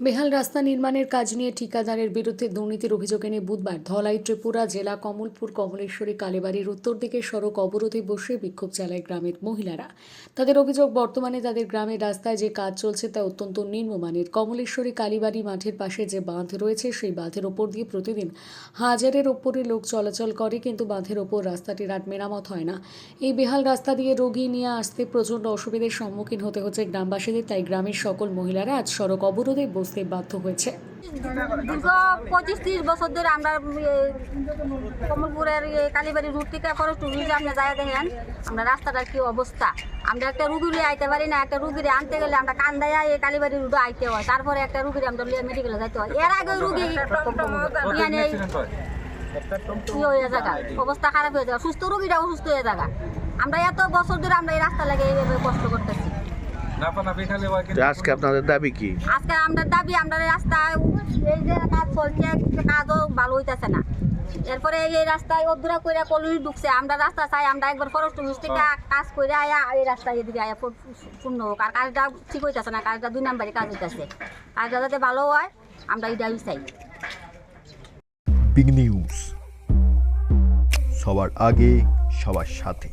বেহাল রাস্তা নির্মাণের কাজ নিয়ে ঠিকাদারের বিরুদ্ধে দুর্নীতির অভিযোগ এনে বুধবার ধলাই ত্রিপুরা জেলা কমলপুর কমলেশ্বরী কালীবাড়ির উত্তর দিকে সড়ক অবরোধে বসে বিক্ষোভ চালায় গ্রামের মহিলারা। তাদের অভিযোগ, বর্তমানে তাদের গ্রামের রাস্তায় যে কাজ চলছে তা অত্যন্ত নিম্নমানের। কমলেশ্বরী কালীবাড়ি মাঠের পাশে যে বাঁধ রয়েছে সেই বাঁধের ওপর দিয়ে প্রতিদিন হাজারের ওপরে লোক চলাচল করে, কিন্তু বাঁধের ওপর রাস্তাটির আর মেরামত হয় না। এই বেহাল রাস্তা দিয়ে রোগী নিয়ে আসতে প্রচণ্ড অসুবিধার সম্মুখীন হতে হচ্ছে গ্রামবাসীদের। তাই গ্রামের সকল মহিলারা আজ সড়ক অবরোধে বসতে বাধ্য হয়েছে। দীর্ঘ 25-30 বছর ধরে আমরা কমলপুরের কালীবাড়ি রুট থেকে ফরেস্ট ট্যুরিজমে যায় দেখেন আমরা রাস্তাটার কি অবস্থা। আমরা একটা রুগীরে আইতে পারি না, একটা রুগীরে আনতে গেলে আমরা কান্দাইয়া এই কালীবাড়ি রুটে আইতে হয়, তারপরে একটা রুগীরে আমরা মেডিকেলে যাইতে হয়। এর আগে রুগী হয়ে যাগা, অবস্থা খারাপ হয়ে যাবে, সুস্থ রুগীরা অসুস্থ হয়ে যাগা। আমরা এত বছর ধরে আমরা এই রাস্তা লাগে এইভাবে কষ্ট করতেছি। আজকে আপনাদের দাবি কি? আজকে আমরা দাবি, আমরা রাস্তায় এই যে কাজ চলছে, কাজও ভালো হইতেছে না। এরপরে এই রাস্তায় অধুরা করে কলোনি ঢুকছে, আমরা রাস্তা চাই, আমরা একবার ফরেস্ট অফিস থেকে কাজ করে আয়া এই রাস্তায় এদিকে আয়া পূর্ণ হোক। আর কাজটা ঠিক হইতেছে না, কাজটা 2 নম্বরে কাজ হইতেছে। কাজটা যাতে ভালো হয় আমরা এটাই চাই। বিগ নিউজ, সবার আগে সবার সাথে।